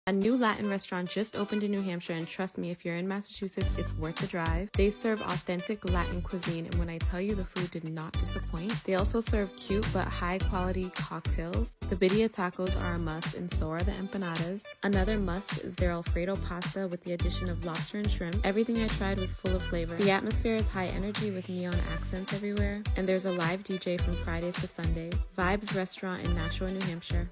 A new Latin restaurant just opened in New Hampshire, and trust me, if you're in Massachusetts, it's worth the drive. They serve authentic Latin cuisine, and when I tell you the food did not disappoint. They also serve cute but high-quality cocktails. The birria tacos are a must, and so are the empanadas. Another must is their Alfredo pasta with the addition of lobster and shrimp. Everything I tried was full of flavor. The atmosphere is high energy with neon accents everywhere, and there's a live DJ from Fridays to Sundays. Vibes Restaurant in Nashua, New Hampshire.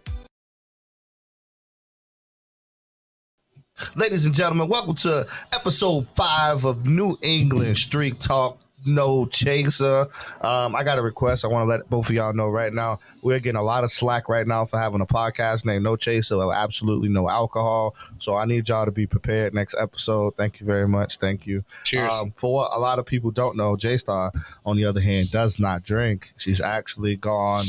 Ladies and gentlemen, welcome to episode 5 of New England Street Talk. No chaser. I got a request. I want to let both of y'all know right now. We're getting a lot of slack right now for having a podcast named No Chaser. Absolutely no alcohol. So I need y'all to be prepared next episode. Thank you very much. Thank you. Cheers. For what a lot of people don't know, J-Star, on the other hand, does not drink. She's actually gone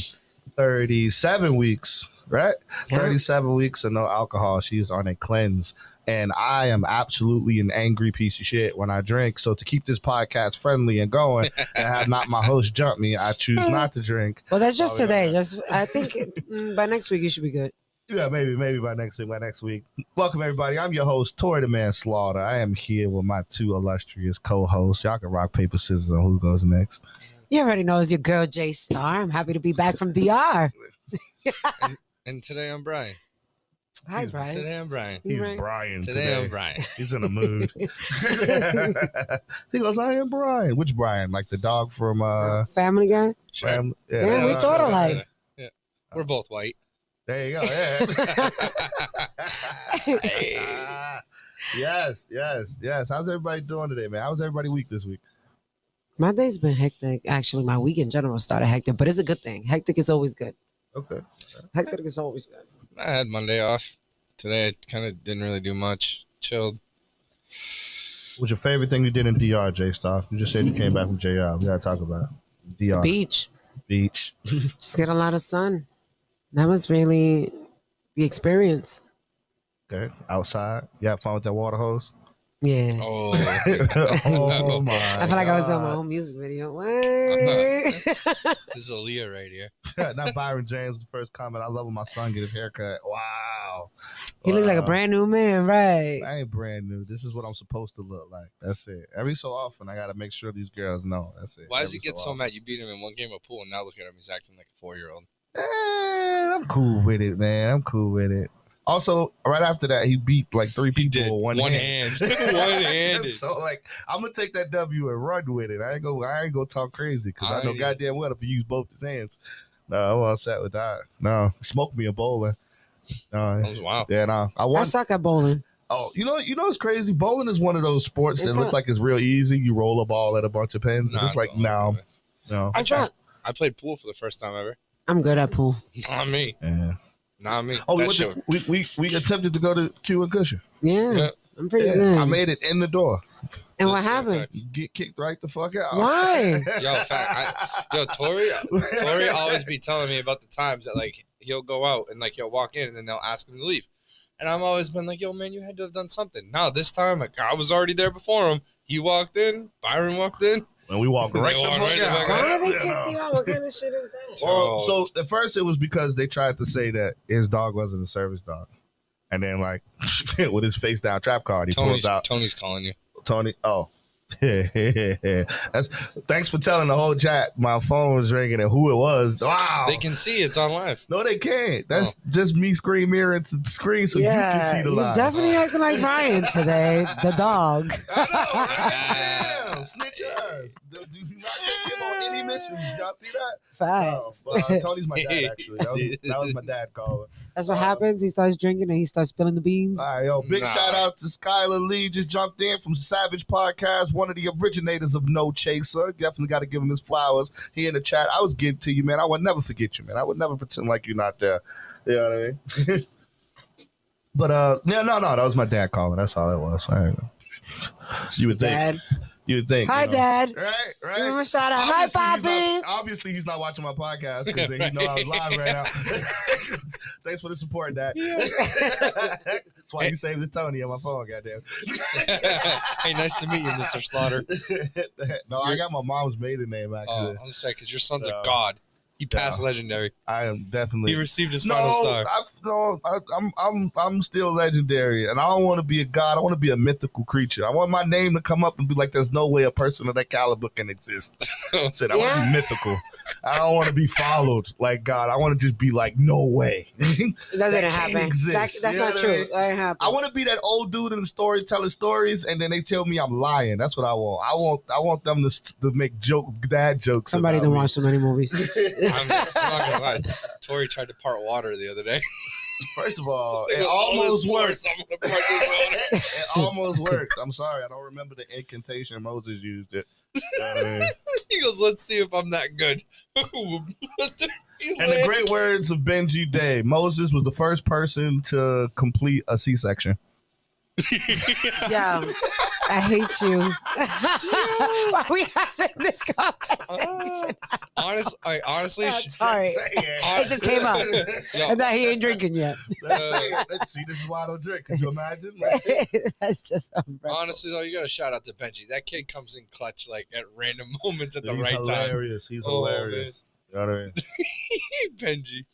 37 weeks, right? Yeah. 37 weeks of no alcohol. She's on a cleanse. And I am absolutely an angry piece of shit when I drink. So to keep this podcast friendly and going and have not my host jump me, I choose not to drink. Well, that's just today. I think by next week you should be good. Yeah, maybe by next week. Welcome, everybody. I'm your host, Tori the Man Slaughter. I am here with my two illustrious co-hosts. Y'all can rock, paper, scissors on who goes next. You already know it's your girl, J-Star. I'm happy to be back from DR. and today I'm Brian. Hi, Brian. Today I'm Brian. He's Brian. Today I'm Brian. He's in a mood. He goes, I am Brian. Which Brian? Like the dog from Family Guy? Sure. Yeah, we thought alike. Yeah. We're both white. There you go. Yeah. Yes. How's everybody doing today, man? How's everybody week this week? My day's been hectic. Actually, my week in general started hectic, but it's a good thing. Hectic is always good. Okay. Hectic is always good. I had Monday off. Today I kind of didn't really do much. Chilled. What's your favorite thing you did in DR, J-Star? You just said you came back from JR. We got to talk about it. DR. Beach. Just get a lot of sun. That was really the experience. Okay. Outside. You have fun with that water hose? Yeah. Oh, oh my! I feel like I was doing my own music video. What? This is Aaliyah right here. Not Byron James' first comment. I love when my son get his haircut. Wow. He looks like a brand new man, right? I ain't brand new. This is what I'm supposed to look like. That's it. Every so often, I got to make sure these girls know. That's it. Why does he get so mad? You beat him in one game of pool, and now look at him. He's acting like a 4-year-old. I'm cool with it, man. I'm cool with it. Also, right after that, he beat like 3 people with one hand. One-handed. So, like, I'm gonna take that W and run with it. I ain't gonna talk crazy because I know goddamn well if he use both his hands. No, I'm all set with that. No, smoked me a bowling. No, wow. Yeah, no, I suck at bowling. Oh, you know what's crazy? Bowling is one of those sports that look like it's real easy. You roll a ball at a bunch of pins. It's like no. I played pool for the first time ever. I'm good at pool. Not me. Yeah. Not me. Oh, we attempted to go to Q and Cushion. Yeah. I'm pretty good. I made it in the door. And what happened? Get kicked right the fuck out. Why? Tori always be telling me about the times that like he'll go out and like he'll walk in and then they'll ask him to leave. And I've always been like, yo, man, you had to have done something. No, this time like, I was already there before him. He walked in. Byron walked in. And we walked right the fuck out. Why they kicked you out? What kind of shit is that? Well, so at first it was because they tried to say that his dog wasn't a service dog. And then like with his face down trap card, he pulls out. Tony's calling you. Tony. Oh. Thanks for telling the whole chat my phone was ringing and who it was. Wow. They can see it's on live. No, they can't. That's just me screen mirroring to the screen so you can see the live. You're definitely acting like Brian today, the dog. I know, right? Damn, snitch ass. Do not take him on any missions. Y'all see that? Facts. Tony's my dad, actually. That was my dad calling. That's what happens. He starts drinking and he starts spilling the beans. All right, yo. Big shout out to Skylar Lee. Just jumped in from Savage Podcast, one of the originators of No Chaser. Definitely got to give him his flowers. He in the chat. I was getting to you, man. I would never forget you, man. I would never pretend like you're not there. You know what I mean? But, no, that was my dad calling. That's all it was. You would think. Dad. You would think. Hi, Dad. Right. Give him a shout out. Hi, Poppy. Obviously, he's not watching my podcast because he know I was live right now. Thanks for the support, Dad. Yeah. That's why you saved this Tony on my phone, goddamn. Hey, nice to meet you, Mr. Slaughter. No, I got my mom's maiden name, actually. Oh, I was saying, because your son's a god. He passed legendary. I am definitely. He received his final star. no, I'm still legendary, and I don't want to be a god. I want to be a mythical creature. I want my name to come up and be like, "There's no way a person of that caliber can exist." I said, I want to be mythical. I don't want to be followed like God. I want to just be like, no way. That doesn't happen. That's not true. That ain't happen. I want to be that old dude in the story telling stories, and then they tell me I'm lying. That's what I want. I want them to make dad jokes. Somebody didn't watch so many movies. I'm not gonna lie. Tori tried to part water the other day. First of all, it almost worked. It It almost worked. I'm sorry, I don't remember the incantation Moses used it. He goes, "Let's see if I'm that good." And the great words of Benji Day, Moses was the first person to complete a C-section. Yeah, I hate you. Why we having this conversation? Honestly, Sorry, it just came up, and that he ain't drinking yet. Let's see, this is why I don't drink. Could you imagine? That's just honestly, though, you got to shout out to Benji. That kid comes in clutch like at random moments at the He's right hilarious. He's hilarious. You know what I mean? Benji.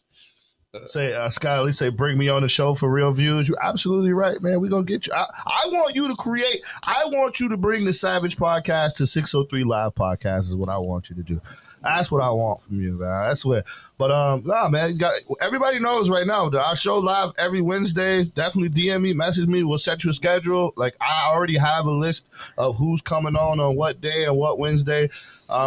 Say, Skyler, say, bring me on the show for real views. You're absolutely right, man. We're going to get you. I want you to bring the Savage Podcast to 603 Live Podcast is what I want you to do. That's what I want from you, man. I swear. But, nah, man, everybody knows right now that our show live every Wednesday. Definitely DM me, message me. We'll set you a schedule. Like, I already have a list of who's coming on what day and what Wednesday.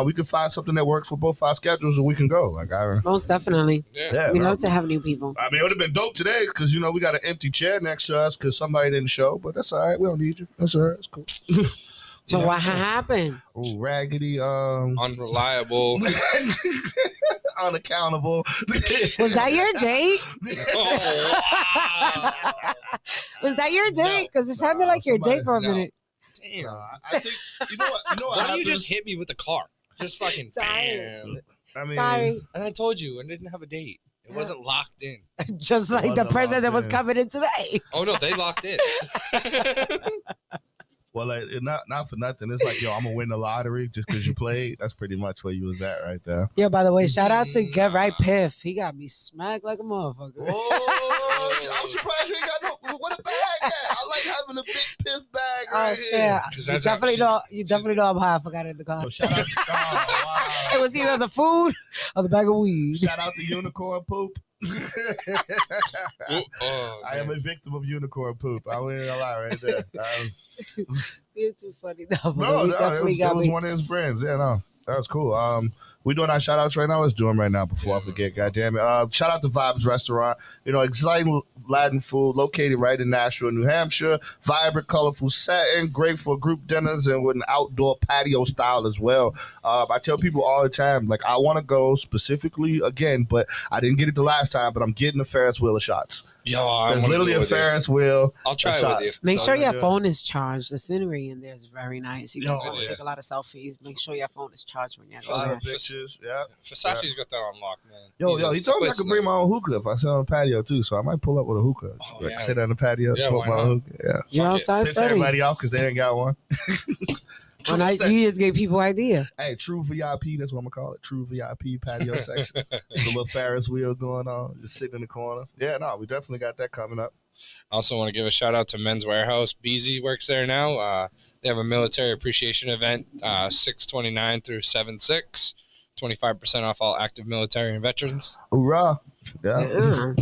We can find something that works for both our schedules and we can go. Most definitely. Yeah. We love to have new people. I mean, it would have been dope today because, we got an empty chair next to us because somebody didn't show. But that's all right. We don't need you. That's all right. It's cool. So what happened? Oh, raggedy, unreliable, unaccountable. Was that your date? Oh, wow. Was that your date? Because it sounded like your date for a minute. Damn. I think you know what. Why don't you just hit me with the car? Just fucking Sorry. bam. I mean, Sorry. And I told you, I didn't have a date. It wasn't locked in. Just like the Wasn't person that was locked in. coming in today. Oh no, they locked in. Well, like, not for nothing. It's like, yo, I'm gonna win the lottery just because you played. That's pretty much where you was at right there. Yeah, by the way, shout out to Get Right Piff. He got me smacked like a motherfucker. Oh, I'm surprised you ain't got no. What a bag at? I like having a big piff bag. Oh Right shit! here. You definitely know I'm high. I forgot it in the car. So shout out to wow. It was either the food or the bag of weed. Shout out to unicorn poop. Oh, I am a victim of unicorn poop. I ain't gonna lie right there. You're too funny though. No, it was one of his friends. Yeah, no, that was cool. We doing our shout outs right now. Let's do them right now before I forget. God damn it. Shout out to Vibes Restaurant. Exciting Latin food located right in Nashua, New Hampshire. Vibrant, colorful setting, great for group dinners and with an outdoor patio style as well. I tell people all the time, like, I want to go specifically again, but I didn't get it the last time, but I'm getting a Ferris wheel of shots. Yo, There's literally a Ferris wheel. I'll try of it with you. shots. Make So sure I'm your gonna do it. phone is charged. The scenery in there is very nice. You guys Yo, want it to is. take a lot of selfies. Make sure your phone is charged when you're A lot there. of pictures. Yeah. Versace's got that on lock, man. He told me I could bring my own hookah if I sit on the patio too, so I might pull up with a hookah. Oh, Like yeah. sit on the patio, Yeah, smoke why my own not? hookah. Yeah. You're Fuck it. outside Piss studying. everybody off because they ain't got one. Well, now you just gave people idea. Hey, true VIP, that's what I'm gonna call it. True VIP patio section. The little Ferris wheel going on, just sitting in the corner. Yeah, no, we definitely got that coming up. I also want to give a shout out to Men's Warehouse. Beezy works there now. They have a military appreciation event, 6/29 through 7/6. 25% off all active military and veterans. Hoorah. Yeah.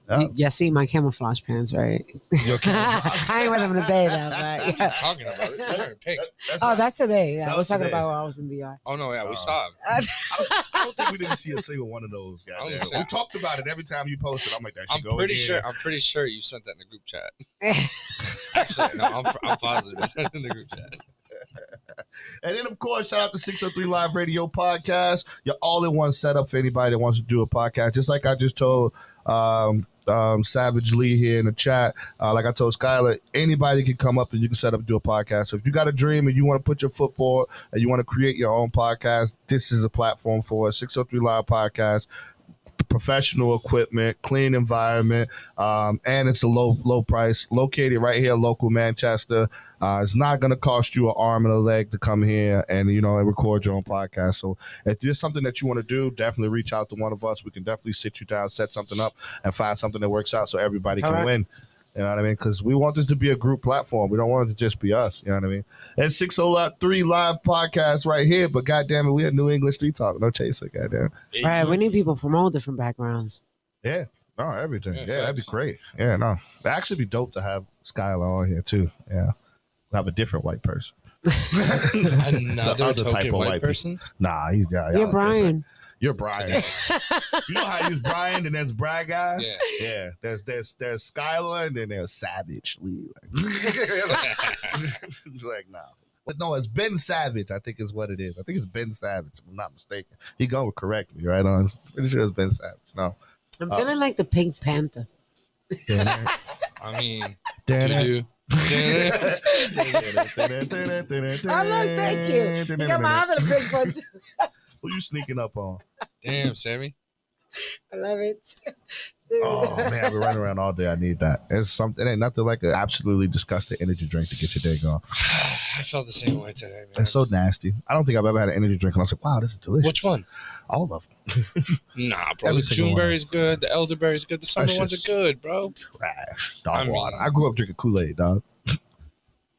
Yeah. You see my camouflage pants, right? Your camouflage. I ain't with them today, though. But, What are yeah. you talking about? You're wearing pink. Oh, that's today. Yeah, That I was was talking today. about when I was in VR. Oh, no, yeah, we Oh. saw him. I don't think we didn't see a single one of those guys. I was We saying- talked about it every time you posted. I'm like, that should I'm go pretty again. sure. I'm pretty sure you sent that in the group chat. Actually, no, I'm positive you sent it in the group chat. And then, of course, shout out to 603 Live Radio Podcast. Your all-in-one setup for anybody that wants to do a podcast. Just like I just told Savage Lee here in the chat, like I told Skylar, anybody can come up and you can set up and do a podcast. So if you got a dream and you want to put your foot forward and you want to create your own podcast, this is a platform for it. 603 Live Podcast professional equipment, clean environment, and it's a low price. Located right here, local Manchester. It's not going to cost you an arm and a leg to come here and and record your own podcast. So if there's something that you want to do, definitely reach out to one of us. We can definitely sit you down, set something up, and find something that works out so everybody can win. You know what I mean? Because we want this to be a group platform. We don't want it to just be us. You know what I mean? And 603 live podcast right here. But goddamn it, we had New English Street Talk. No chaser, goddamn. Right, we need people from all different backgrounds. Yeah. No, everything. Yeah, that'd be great. Yeah, no. That'd actually be dope to have Skylar on here, too. Yeah. We'll have a different white person. Another token white person? Nah, he's You're Brian. Different. You're Brian. You know how he's Brian and there's Brad guy? Yeah. There's Skylar and then there's Savage Lee. Like, nah. But no, it's Ben Savage, I think is what it is. I think it's Ben Savage, if I'm not mistaken. He gonna correct me, right on. Pretty sure it's Ben Savage. No. I'm feeling like the Pink Panther. I mean, do. Oh, look, thank you. You got my other pink one too. Who you sneaking up on? Damn, Sammy. I love it. Oh man, I've been running around all day. I need that. It's something. It ain't nothing like an absolutely disgusting energy drink to get your day going. I felt the same way today, man. It's so nasty. I don't think I've ever had an energy drink and I was like, wow, this is delicious. Which one? All of them. Nah, bro. The Juneberry's good. The elderberry's good. The summer ones are good, bro. Trash. Dog water. I grew up drinking Kool-Aid, dog.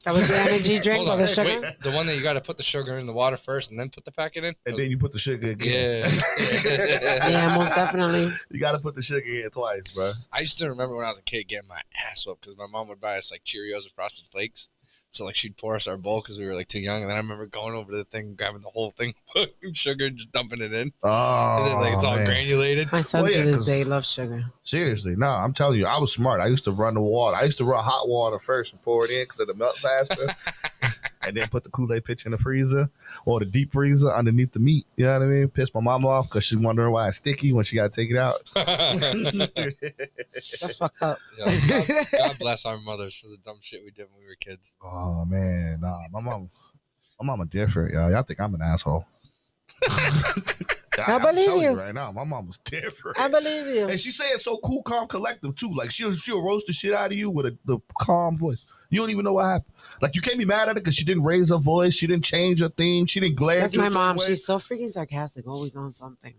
That was the energy drink or the sugar? Wait, the one that you got to put the sugar in the water first and then put the packet in? And then you put the sugar again. Yeah. Yeah, most definitely. You got to put the sugar in twice, bro. I used to remember when I was a kid getting my ass whooped because my mom would buy us like Cheerios and Frosted Flakes. So like she'd pour us our bowl because we were like too young. And then I remember going over to the thing, grabbing the whole thing, putting sugar and just dumping it in. Oh, and then like it's all granulated. My son to this day loves sugar. Seriously, no, I'm telling you, I was smart. I used to run the water. I used to run hot water first and pour it in because it'll melt faster. And then put the Kool-Aid pitch in the freezer or the deep freezer underneath the meat. You know what I mean? Piss my mom off because she's wondering why it's sticky when she got to take it out. That's fucked up. Yeah, God bless our mothers for the dumb shit we did when we were kids. Oh, man. Nah, my mama different, y'all. Y'all think I'm an asshole. I believe you. Right now, my mom was different. I believe you. And she say it so cool, calm, collective, too. Like, she'll roast the shit out of you with the calm voice. You don't even know what happened. Like, you can't be mad at her because she didn't raise her voice. She didn't change her theme. She didn't glare. That's my mom. She's so freaking sarcastic, always on something.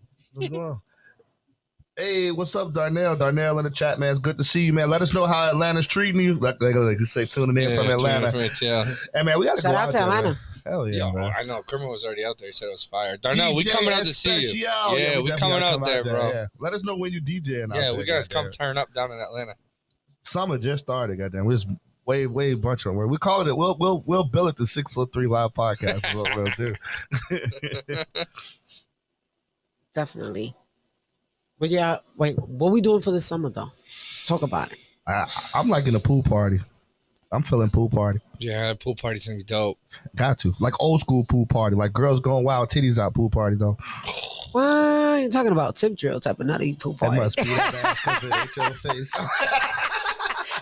Hey, what's up, Darnell? Darnell in the chat, man. It's good to see you, man. Let us know how Atlanta's treating you. Like you say, tuning in from Atlanta. Hey, man, we got to go out to Atlanta. Man. Hell yeah, man. I know. Kermit was already out there. He said it was fire. Darnell, we coming out to see you. Yeah, we coming out there, bro. Yeah. Let us know when you DJing. Yeah, we got to come turn up down in Atlanta. Summer just started, goddamn. We're just way bunch of them. We call it. We'll bill it the 603 Live Podcast. Is what we'll do. Definitely. But yeah, wait, what are we doing for the summer though? Let's talk about it. I'm liking a pool party. I'm feeling pool party. Yeah, pool party's gonna be dope. Got to. Like old school pool party. Like girls going wild, titties out pool party though. What? You're talking about tip drill type of nutty pool party. It must be that bad because it hit your face.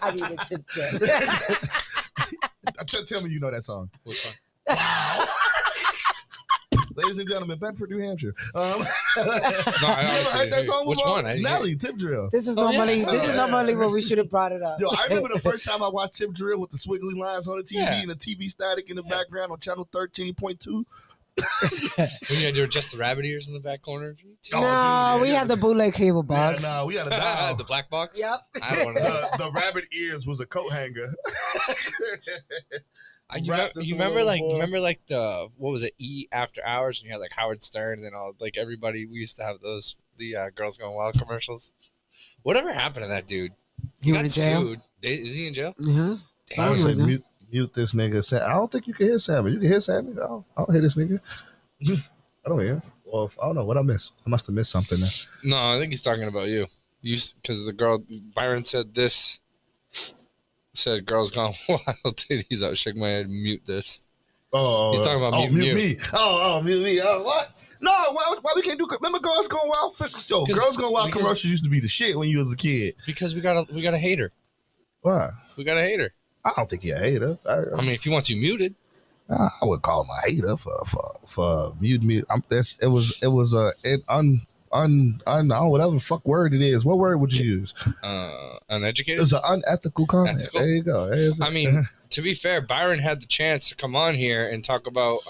I need a tip drill. Tell me you know that song. Which one? Wow. Ladies and gentlemen, Bedford, New Hampshire. No, I honestly heard that song. Which one? Nelly, Tip Drill. This is normally when we should have brought it up. Yo, I remember the first time I watched Tip Drill with the swiggly lines on the TV and the TV static in the background on channel 13.2. When you had your Just the Rabbit ears in the back corner. No, we had the bootleg cable box. Yeah, no, we had a dial. The black box. Yep. I had one of those. The rabbit ears was a coat hanger. You remember the what was it, E After Hours, and you had like Howard Stern and then all like everybody. We used to have those Girls Going Wild commercials. Whatever happened to that dude? He went to jail. Sued. Is he in jail? Yeah. I would say mute this nigga. I don't think you can hear Sammy. You can hear Sammy. I don't hear this nigga. I don't hear. Well, I don't know what I missed. I must have missed something there. No, I think he's talking about you. Because the girl Byron said this. Said Girls Gone Wild titties out. Shake my head. Mute this. Oh, he's talking about mute me. Oh, mute me. What? No, why we can't do? Remember Girls Gone Wild? Yo, Girls Gone Wild commercials used to be the shit when you was a kid. Because we got a hater. Why? We got a hater. I don't think you're a hater. I mean, if he wants you muted, I would call him a hater for mute me. It was I don't know, whatever the fuck word it is. What word would you use? Uneducated. It's an unethical comment. Ethical? There you go. There's I mean, to be fair, Byron had the chance to come on here and talk about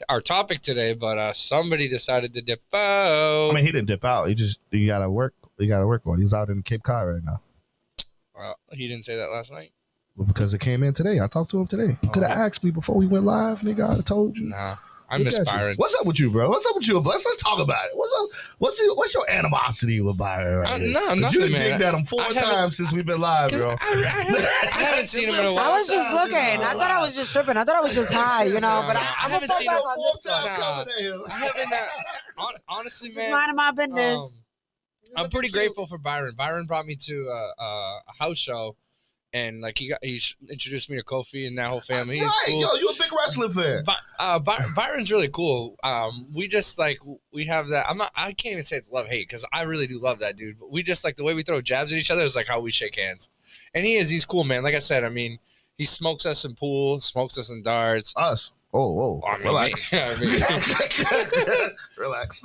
our topic today, but somebody decided to dip out. I mean, he didn't dip out. You gotta work. You gotta work on. He's out in Cape Cod right now. Well, he didn't say that last night. Well, because it came in today. I talked to him today. You could have asked me before we went live, nigga. I'd have told you. Nah, I miss Byron. What's up with you, bro? What's up with you? Let's talk about it. What's up? What's your animosity with Byron? Right no, nothing, you man. Digged at him 4 times since we've been live, bro. I haven't seen him in a while. I was just looking. I thought I was just tripping. I thought I was just high, you know. But I haven't haven't seen seen him on this one. I haven't. Honestly, Just man. minding my business. I'm pretty grateful for Byron. Byron brought me to a house show, and like he introduced me to Kofi and that whole family. He's right, cool. yo, you a big wrestling fan. Byron's really cool. We just like we have that. I can't even say it's love hate because I really do love that dude. But we just like the way we throw jabs at each other is like how we shake hands. And he's cool, man. Like I said, I mean, he smokes us in pool, smokes us in darts. Us. Oh, I mean, relax. Relax.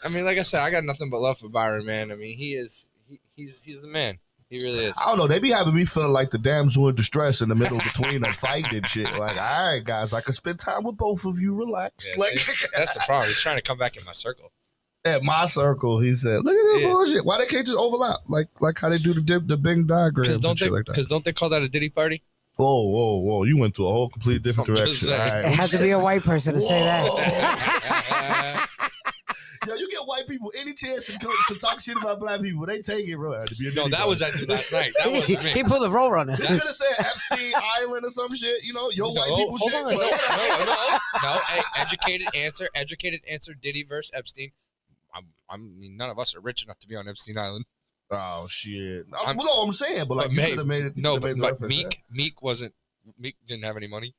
I mean, like I said, I got nothing but love for Byron, man. I mean, he's the man. He really is. I don't know. They be having me feeling like the damsel in distress in the middle between them fighting and shit. Like, all right, guys, I can spend time with both of you. Relax. Yeah, see, that's the problem. He's trying to come back in my circle. At my circle, he said, "Look at that bullshit. Why they can't just overlap like how they do the Bing diagrams and shit like that? Because don't they call that a Diddy party? Whoa! You went to a whole complete different direction. All right. It had to be a white person to say that. Yo, you get white people any chance to talk shit about black people, they take it, bro. No, that was that dude last night. That wasn't me. He pulled the roll runner. They could have said Epstein Island or some shit. You know, your white people hold shit. on, no. Hey, educated answer. Diddy versus Epstein. I mean, none of us are rich enough to be on Epstein Island. Oh shit! I'm saying, but like, you could have made it. No, but Meek wasn't. Meek didn't have any money.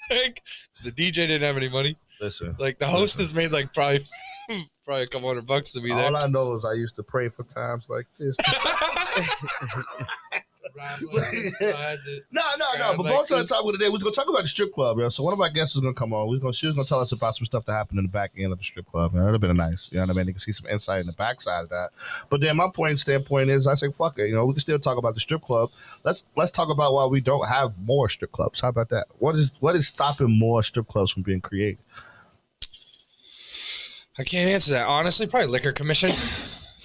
Like, the DJ didn't have any money. Listen, like the hostess made like probably a couple $100 to be there. All I know is I used to pray for times like this. No. But going to the topic of the day, we're gonna talk about the strip club, yo. So one of our guests is gonna come on. She was gonna tell us about some stuff that happened in the back end of the strip club. And it'd have been nice. You know what I mean? You can see some insight in the backside of that. But then my standpoint is, I say, fuck it. You know, we can still talk about the strip club. Let's talk about why we don't have more strip clubs. How about that? What is stopping more strip clubs from being created? I can't answer that honestly. Probably liquor commission.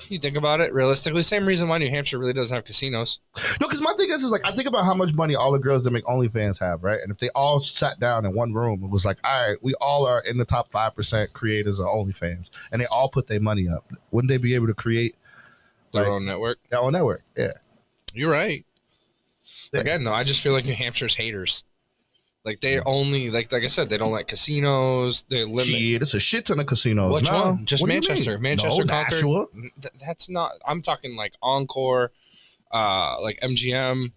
You think about it realistically, same reason why New Hampshire really doesn't have casinos. No, because my thing is like, I think about how much money all the girls that make OnlyFans have, right? And if they all sat down in one room and was like, all right, we all are in the top 5% creators of OnlyFans, and they all put their money up, wouldn't they be able to create their own network? Their own network, yeah. You're right. Yeah. Again, though, I just feel like New Hampshire's haters. Like, they only, like I said, they don't like casinos. They limit. Shit, it's a shit ton of casinos. Which no. one? Just Manchester. Manchester, Concord. Nashua. That's not, I'm talking like Encore, like MGM.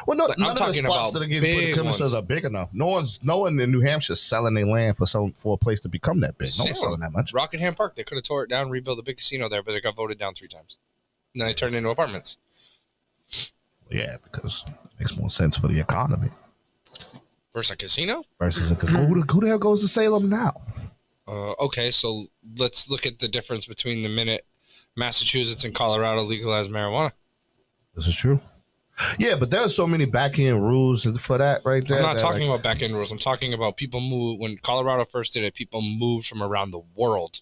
Well, no, like, none of the spots that are getting put in commissions are big enough. No one in New Hampshire is selling their land for a place to become that big. No one's selling that much. Rockingham Park, they could have tore it down, rebuilt a big casino there, but they got voted down 3 times. And then they turned it into apartments. Yeah, because it makes more sense for the economy. Versus a casino? Versus a casino. Who the hell goes to Salem now? Okay, so let's look at the difference between the minute Massachusetts and Colorado legalized marijuana. This is true. Yeah, but there are so many back-end rules for that right there. I'm not talking about back-end rules. I'm talking about people move. When Colorado first did it, people moved from around the world.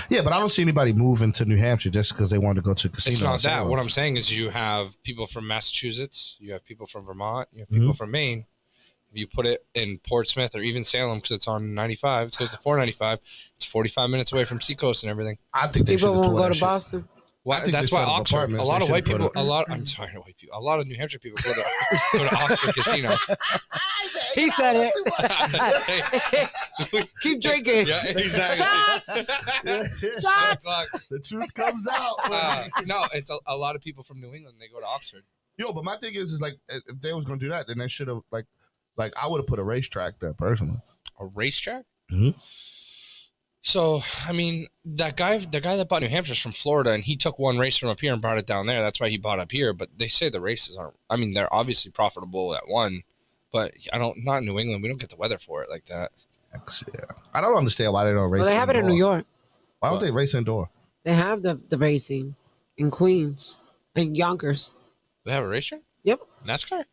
Yeah, but I don't see anybody moving to New Hampshire just because they want to go to a casino. It's not that. What I'm saying is you have people from Massachusetts, you have people from Vermont, you have people from Maine. If you put it in Portsmouth or even Salem, because it's on 95, it goes to 495. It's 45 minutes away from Seacoast and everything. I think they people won't go to shit. Boston. Why, that's why Oxford. A lot of white people. I'm sorry, white people. A lot of New Hampshire people go to Oxford Casino. He said it. Keep drinking. Yeah, exactly. Shots. The truth comes out. No, it's a lot of people from New England. They go to Oxford. Yo, but my thing is like, if they was gonna do that, then they should have like I would have put a racetrack there personally. A racetrack? Mm-hmm. So, I mean, the guy that bought New Hampshire's from Florida, and he took one race from up here and brought it down there. That's why he bought up here. But they say the races aren't. I mean, they're obviously profitable at one, but not in New England. We don't get the weather for it like that. Yeah. I don't understand why they don't race. Well, they have it in New York. Why don't What? they race indoor? They have the racing in Queens and Yonkers. They have a racetrack? Yep. NASCAR?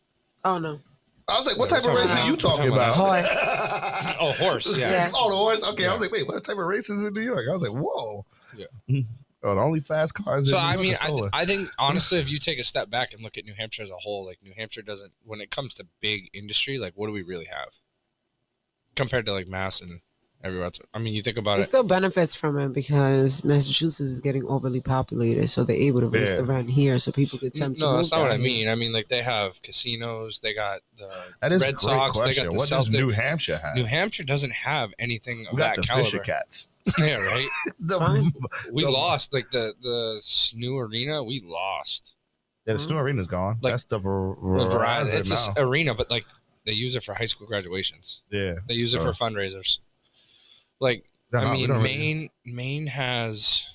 Oh no. I was like, what Yeah, type of we're racing talking you about- talking we're about? talking Horse. Oh, horse. Yeah. Yeah. Oh, the horse. Okay, I Yeah. was like, wait, what type of races in New York? I was like, whoa. Yeah. Oh, the only fast cars. So in New I York mean, are stolen. I think honestly, if you take a step back and look at New Hampshire as a whole, like New Hampshire doesn't, when it comes to big industry, like what do we really have compared to like Mass and everywhere else? I mean, you think about It it. still benefits from it because Massachusetts is getting overly populated, so they're able to race Yeah. around here, so people get tempted to No, move that's not what I down here. mean. I mean, like they have casinos. They got the that is Red a great Sox. question. They got the What Celtics. does New Hampshire have? New Hampshire doesn't have anything of we got that the caliber. Fisher Cats. Yeah, right. The- fine. We the- lost like the Snoo Arena. We lost. Yeah, the Stu Arena's gone. Like, That's the Well, Verizon it's now. an arena, but like they use it for high school graduations. Yeah. They use it Oh. for fundraisers. Like No, I we mean, don't really- Maine has.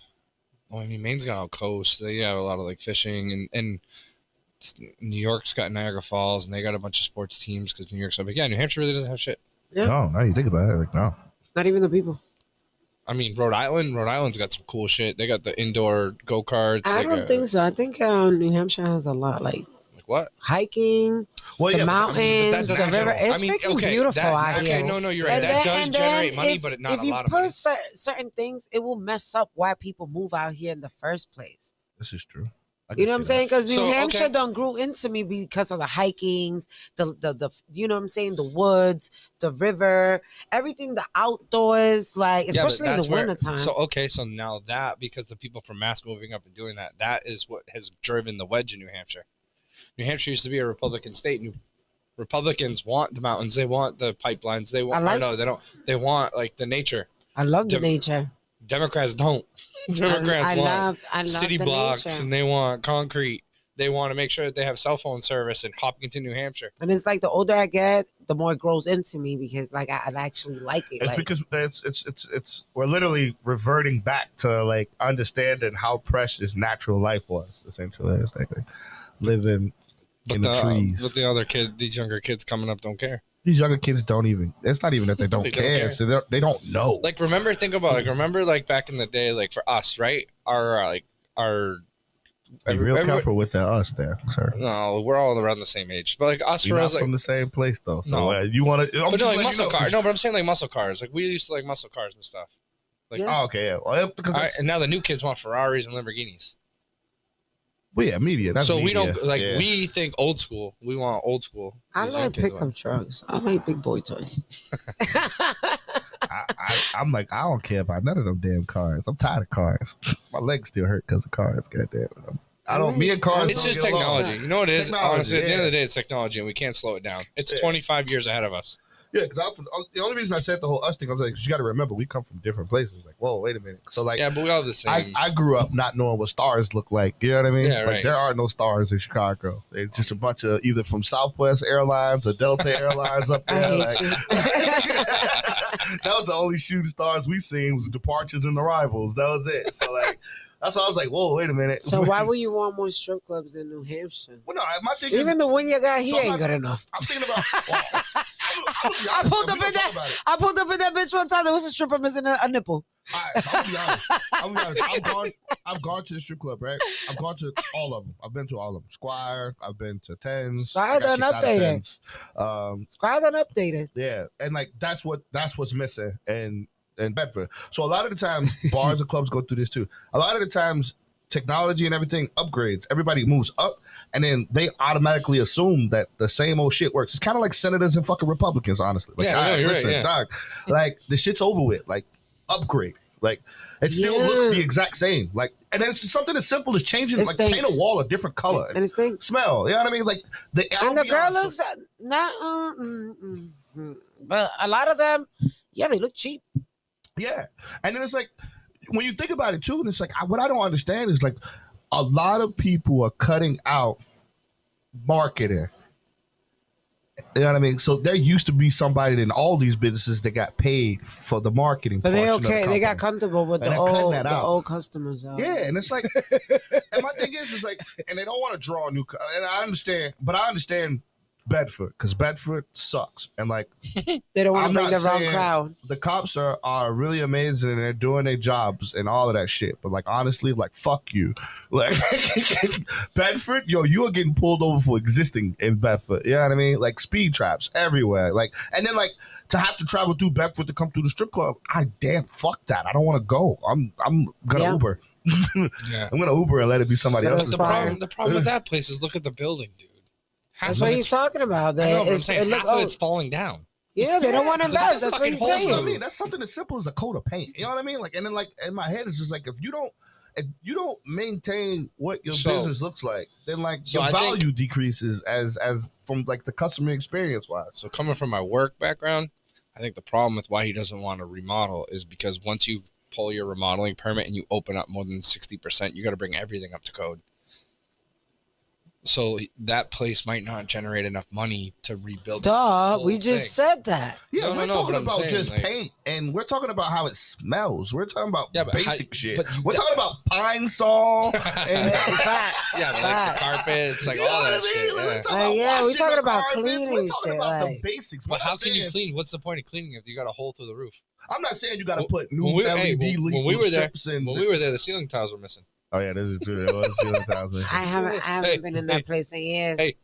Well, I mean, Maine's got all coast. They have a lot of like fishing, and New York's got Niagara Falls, and they got a bunch of sports teams because New York's so big. Yeah, New Hampshire really doesn't have shit. No, now you think about it, like no. Not even the people. I mean, Rhode Island's got some cool shit. They got the indoor go karts. I don't think so. I think New Hampshire has a lot, like Like what? hiking, Well, the yeah, mountains, doesn't the river. generate- It's freaking beautiful out okay, here. no, you're right. And That then- does generate money, if, but not if a you lot of put money. certain things, it will mess up why people move out here in the first place. this is true. I can You know what I'm see that. saying? Because New So, Hampshire okay. done grew into me because of the hikings, the you know what I'm saying, the woods, the river, everything, the outdoors, like Yeah, but especially in that's the where- wintertime. So okay, so now that because the people from Mass moving up and doing that, that is what has driven the wedge in New Hampshire. New Hampshire used to be a Republican state. And Republicans want the mountains. They want the pipelines. They want. I like- or no, they don't. They want like the nature. I love the Dem- nature. Democrats don't. Democrats I want love city the blocks nature. and they want concrete. They want to make sure that they have cell phone service in Hopkinton, New Hampshire. And it's like the older I get, the more it grows into me because like I actually like it. It's Like, because it's we're literally reverting back to like understanding how precious natural life was. Essentially, it's like living But in the trees. but the other these younger kids coming up don't care. These younger kids don't even. It's not even that they don't They don't care. care. So they don't know. Like think about like back in the day, like for us, right? Our Be real careful with that us there, sir. No, we're all around the same age. But like us, We're for not us, like from the same place though. So No. you want to? but no, like muscle cars. No, but I'm saying like muscle cars. Like we used to like muscle cars and stuff. Like Yeah. Oh, okay, yeah. Well, because and now the new kids want Ferraris and Lamborghinis. well, yeah, media. That's So we media. don't like Yeah. we think old school. We want old school. I These young like kids pickup want- trucks. I like big boy toys. I'm like, I don't care about none of them damn cars. I'm tired of cars. My legs still hurt because of cars. Goddamn. I don't. Me and cars. It's don't just get along. technology. You know what it is? Technology, Honestly, at the end of yeah. the day, it's technology, and we can't slow it down. It's Yeah. 25 years ahead of us. Yeah, because the only reason I said the whole us thing, I was like, you got to remember, we come from different places. Like, whoa, wait a minute. So like, Yeah, but we all have the same. I grew up not knowing what stars look like. You know what I mean? Yeah, Like right. there are no stars in Chicago. They're just a bunch of either from Southwest Airlines or Delta Airlines up I there. hate Like, you. that was the only shooting stars we seen was departures and arrivals. That was it. So like, that's why I was like, whoa, wait a minute. So why would you want more strip clubs in New Hampshire? Well, no, my thing is, Even the one you got So here ain't my- good enough. I'm thinking about. Well, I pulled up in that. I pulled up in that bitch one time. There was a stripper missing a nipple. All right, so I'm gonna be honest. I've gone to the strip club, right? I've gone to all of them. I've been to all of them. Squire. I've been to Tens. Squire I got done kicked out of updated. Tens. Squad done updated. Yeah, and like that's what's missing in Bedford. So a lot of the time, bars and clubs go through this too. A lot of the times, technology and everything upgrades. Everybody moves up, and then they automatically assume that the same old shit works. It's kind of like senators and fucking Republicans, honestly. Like, Yeah, all no, right, you're right, listen, yeah. dog, like the shit's over with. Like upgrade. Like it still Yeah. looks the exact same. Like, and it's something as simple as changing, It like paint a stinks. wall a different color. And it's thing. Smell, you know what I mean? Like the And the girl ambiance- looks not. But a lot of them, yeah, they look cheap. Yeah. And then it's like, when you think about it too, and it's like, what I don't understand is like, a lot of people are cutting out marketing. You know what I mean? So there used to be somebody in all these businesses that got paid for the marketing. But they portion of the okay. They got company. comfortable with And the they're cutting old, that the out. old customers. Out. Yeah, and it's like, and my thing is like, and they don't want to draw a new, and I understand Bedford, because Bedford sucks. And like, They don't want I'm to bring not the wrong saying- crowd. the cops are really amazing and they're doing their jobs and all of that shit. But like, honestly, like, fuck you. Like, Bedford, yo, you are getting pulled over for existing in Bedford. You know what I mean? Like, speed traps everywhere. Like, and then like to have to travel through Bedford to come through the strip club. Fuck that. I don't want to go. I'm gonna Yeah. Uber. Yeah. I'm gonna Uber and let it be somebody But else's The Fire. problem, the problem with that place is look at the building, dude. Half That's of what it's- he's talking about. I know, but I'm It's- saying it look- half of it's falling down. yeah, they don't want to invest. That's what fucking he's holes in That's what I saying. mean. That's something as simple as a coat of paint. You know what I mean? Like, and then like in my head, it's just like if you don't maintain what your So- business looks like, then like So your I think- value decreases as from like the customer experience wise. So coming from my work background, I think the problem with why he doesn't want to remodel is because once you pull your remodeling permit and you open up more than 60%, you got to bring everything up to code. So that place might not generate enough money to rebuild. the Duh, whole we just thing. said that. Yeah, No, no, we're no, talking but I'm about saying, just like- paint, and we're talking about how it smells. We're talking about Yeah, but basic how- shit. but you We're got- talking about pine saw and Facts. Yeah, but like the facts. carpets, like you know all what that I mean? shit. Like, Yeah. we're talking about Yeah, we're washing talking the about carpets. cleaning We're talking shit, about the like- basics. We're But not how can you saying- clean? What's the point of cleaning if you got a hole through the roof? I'm not saying you got to Well, put new when we- LED hey, when we leak were there- strips and When we were there, the ceiling tiles were missing. oh yeah, this is true. It was the other times. I haven't Hey, been in that hey, place in years. hey.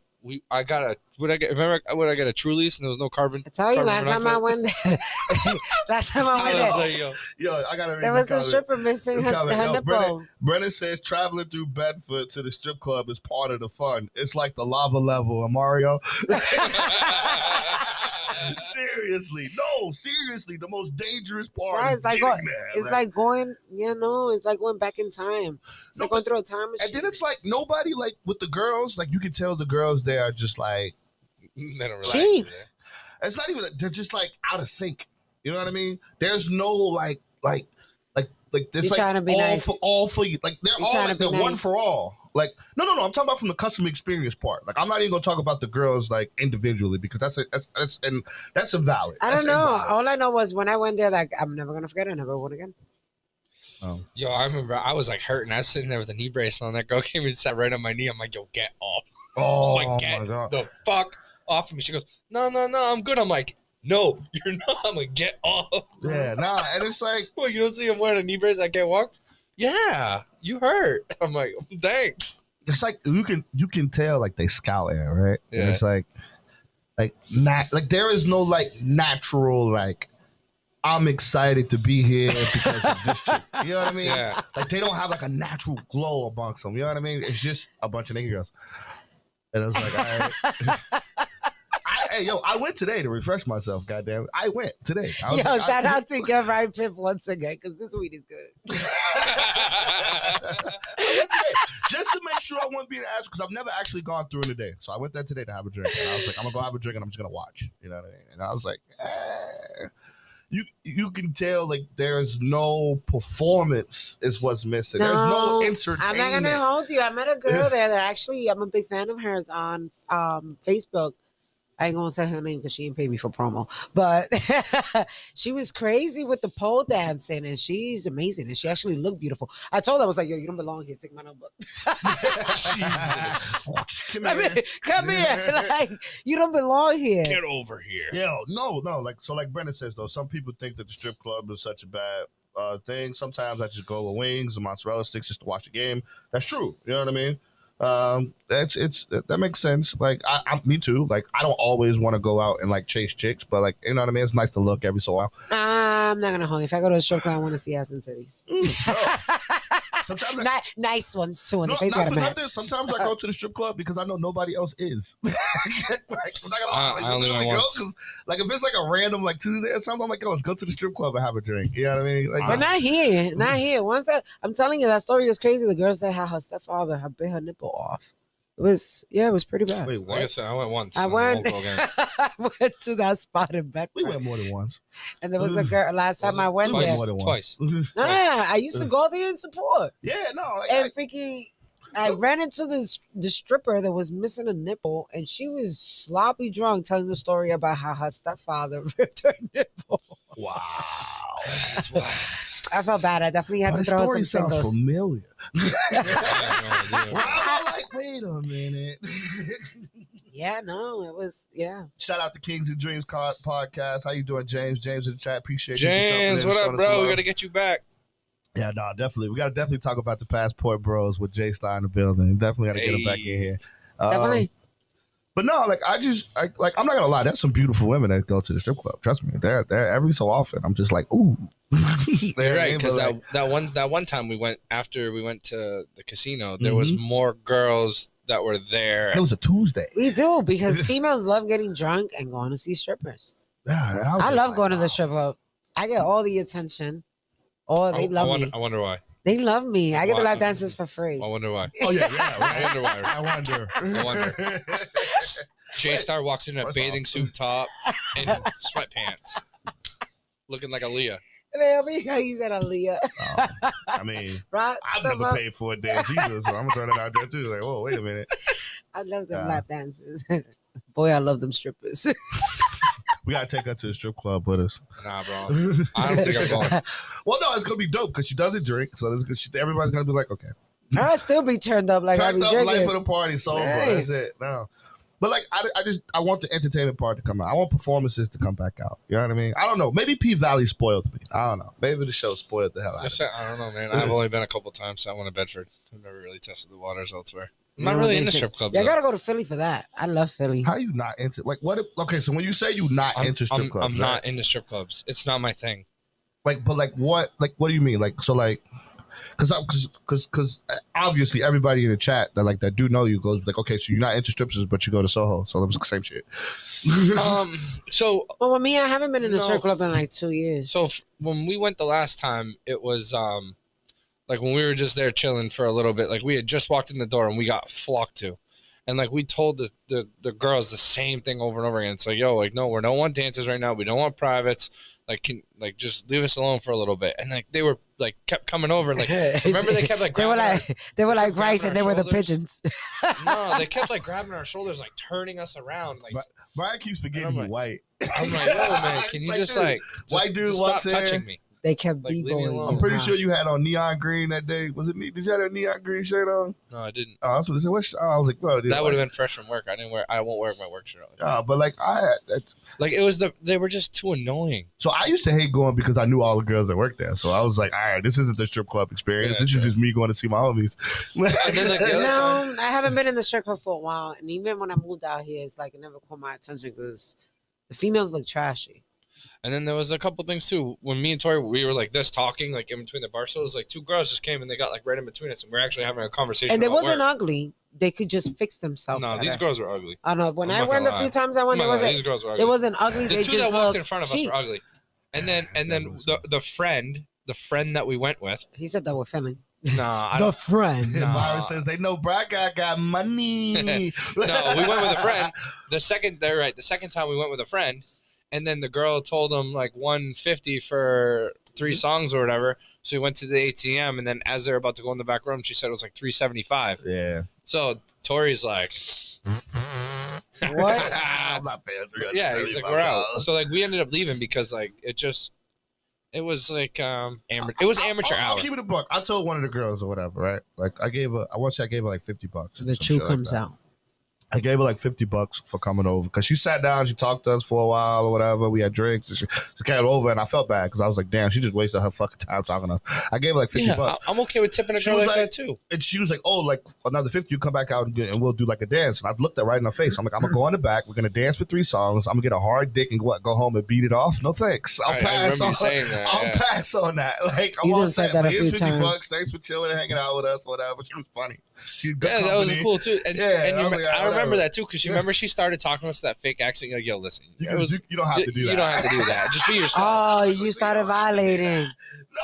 I got a. Remember when I got a True Lease and there was no carbon? I tell you, carbon last time I monoxide? went there, last time I I went was there, like, yo, Yo, I gotta read there this was a comment. stripper missing This her, comment, her yo, nipple. Brennan says traveling through Bedford to the strip club is part of the fun. It's like the lava level of Mario. Seriously, the most dangerous part Right, is it's like getting going- there. It's like going, it's like going back in time. It's No, like going through a time machine. and then it's like nobody like with the girls. Like you can tell the girls they are just like they don't relax Cheap. over there. it's not even. They're just like out of sync. You know what I mean? There's no like this You're like trying to be all nice. for all for you. Like they're You're all trying like to be they're one nice. for all. Like no. I'm talking about from the customer experience part. Like I'm not even gonna talk about the girls like individually because that's invalid. I That's don't know. invalid. All I know was when I went there, like I'm never gonna forget it. I never went again. Yo, I remember I was like hurting. I was sitting there with a knee brace on. That girl came and sat right on my knee. I'm like, yo, get off. Oh I'm like, get my god. the fuck off of me. She goes, no, I'm good. I'm like, no, you're not. I'm like, get off. Yeah, nah, and it's like Well, you don't see him wearing a knee brace. I can't walk. Yeah, you hurt. I'm like, thanks. it's like you can tell like they scout air, right? And Yeah. it's like there is no like natural like I'm excited to be here because of this chick. You know what I mean? Yeah. Like they don't have like a natural glow amongst them. You know what I mean? It's just a bunch of nigga girls. And I was like, all right. I went today to refresh myself. Goddamn, I went today. I was Yo, like, shout out to Get Right Piff once again because this weed is good. just to make sure I wouldn't be an ass because I've never actually gone through in a day. So I went there today to have a drink, and I was like, I'm gonna go have a drink, and I'm just gonna watch. You know what I mean? And I was like, you can tell like there's no performance is what's missing. There's no entertainment. I'm not gonna hold you. I met a girl there that actually I'm a big fan of hers on Facebook. I ain't gonna say her name because she didn't pay me for promo, but she was crazy with the pole dancing, and she's amazing, and she actually looked beautiful. I told her, I was like, "Yo, you don't belong here. Take my notebook." Jesus. Come I here. mean, come here, like you don't belong here. Get over here. Yo, no. Like Brendan says though, some people think that the strip club is such a bad thing. Sometimes I just go with wings and mozzarella sticks just to watch the game. That's true. You know what I mean? That makes sense. Like me too. Like I don't always want to go out and like chase chicks, but like you know what I mean. It's nice to look every so while. I'm not gonna hold you. If I go to a strip club, I want to see ass and titties. Sometimes Nice ones too. In the no, face not gotta for match. nothing. Sometimes I go to the strip club because I know nobody else is. Like, I'm not gonna lie. I only went once. 'Cause, like if it's like a random like Tuesday or something, I'm like, oh, let's go to the strip club and have a drink. You know what I mean? Like, But not here, not here. Once I'm telling you, that story was crazy. The girl said how her stepfather had bit her nipple off. It was pretty bad. wait, Like I what? said, I went once. I and went, won't go again. I went to that spot in Beckford. We went more than once. And there was a girl last time I went Twice. there. More than once. Nah, I used to go there in support. Yeah, no. Like, And freaking, I ran into the stripper that was missing a nipple, and she was sloppy drunk, telling the story about how her stepfather ripped her nipple. wow. That's wild. I felt bad. I definitely had to The throw her story some sounds singles. familiar. I have no idea. I'm like, wait a minute. Yeah, no, it was, yeah. Shout out to Kings and Dreams podcast. How you doing, James? James in the chat. Appreciate you. for jumping James, in what and up, showing us some bro? We love. got to get you back. Yeah, no, definitely. We got to definitely talk about the Passport Bros with Jay Star in the building. Definitely got to get him back in here. Definitely. But no, like I'm not gonna lie. There's some beautiful women that go to the strip club. Trust me, they're every so often. I'm just like, ooh. You're right, because Like, that one time we went to the casino, there was more girls that were there. it was a Tuesday. We do, because females love getting drunk and going to see strippers. Yeah, I love going to the strip club. I get all the attention. Oh, they love me. I wonder why. They love me. I get the Why? lap dances for free. I wonder why. Oh yeah, yeah. I wonder why. I wonder. Jay Star walks in a First bathing off. suit top and sweatpants, looking like Aaliyah. They'll be like, he said Aaliyah. I mean, Rock I've them never up. paid for a dance either, so I'm gonna throw that out there too. Like, whoa, wait a minute. I love them Yeah. lap dances. Boy, I love them strippers. We gotta take her to the strip club with us. Nah, bro. I don't think I'm going. Well, no, it's gonna be dope because she doesn't drink, so it's good. Everybody's gonna be like, okay, I'll still be turned up like I turned be up, drinking. life of the party, sober. Right. That's it. No, but like, I want the entertainment part to come out. I want performances to come back out. You know what I mean? I don't know. Maybe P Valley spoiled me. I don't know. Maybe the show spoiled the hell out of me. I don't know, man. I've only been a couple times. I went to Bedford. I've never really tested the waters elsewhere. I'm You not know, really they into say- strip clubs. Yeah, I though. gotta go to Philly for that. I love Philly. How you not into like what? Okay, so when you say you not into strip clubs, I'm right? not into strip clubs. It's not my thing. Like, but like what? Like, what do you mean? Like, so like, because obviously everybody in the chat that do know you goes like, okay, so you're not into strippers, but you go to Soho, so that's the same shit. So Well, with me, I haven't been in a No. strip club in like 2 years. when we went the last time, it was like when we were just there chilling for a little bit. Like we had just walked in the door and we got flocked to, and like we told the girls the same thing over and over again. It's like, yo, like no, we don't want dances right now. We don't want privates. Like just leave us alone for a little bit. And like they were like kept coming over and like remember they kept like they were like grabbing rice our and they were the shoulders. pigeons. no, they kept like grabbing our shoulders, like turning us around. Like Brian keeps forgetting I'm you like- white. I'm like, yo, man, can you Like, just dude, like white dude just stop walks in. touching me? They kept Like, leave me deboing. alone. I'm pretty sure you had on neon green that day. Was it me? Did you have a neon green shirt on? No, I didn't. Oh, that's what I said. What? I was like, bro, dude, That would like, have been fresh from work. I won't wear my work shirt. but like Like it was they were just too annoying. so I used to hate going because I knew all the girls that worked there. So I was like, all right, this isn't the strip club experience. Yeah, this is just me going to see my homies. And then, like, the other time- No, I haven't been in the strip club for a while, and even when I moved out here, it's like it never caught my attention because the females look trashy. And then there was a couple things too. When me and Tori, we were like this talking, like in between the bar stools, like two girls just came and they got like right in between us, and we're actually having a conversation. And they about wasn't work. ugly. They could just fix themselves. No, these better. girls were ugly. I know. When I'm I not went gonna a few lie. times, I went. I'm It not gonna lie, wasn't. these girls were It ugly. wasn't ugly. The They two just that walked looked in front of us cheap. were ugly. And then the friend that we went with. He said that with feeling. Nah, I The don't. friend. No. Byron says they know Black guy got money. No, we went with a friend. The second time we went with a friend, and then the girl told him like 150 for 3 songs or whatever. So we went to the ATM, and then as they're about to go in the back room, she said it was like 375. Yeah. So Tori's like, What? I'm not paying yeah, he's like, we're out. So like we ended up leaving because like it was like it was amateur I'll hour. keep it a buck. I told one of the girls or whatever, right? Like I want to say I gave her like $50. The some chew shit like comes that. out. I gave her like $50 for coming over because she sat down, she talked to us for a while or whatever. We had drinks. And she came over, and I felt bad because I was like, "Damn, she just wasted her fucking time talking to us." I gave her like $50. Yeah, I'm okay with tipping a She girl was like like- that too. And she was like, "Oh, like another 50, you come back out and we'll do like a dance." And I looked at her right in her face. I'm like, "I'm gonna go in the back. We're gonna dance for 3 songs. I'm gonna get a hard dick and go home and beat it off. No thanks. I'll I pass remember on. you saying that. I'll yeah. pass on that. Like I'm You all done said set. that a But here's few $50. times. Thanks for chilling and hanging out with us, whatever. She was funny. She was good Yeah, that was company. cool too. And, Yeah, and I was like, I remember whatever. that too because you remember she started talking to us that fake accent. You're like, yo, listen, You, it can- was, you don't have to do that. You don't have to do that. Just be yourself. Oh, you started violating.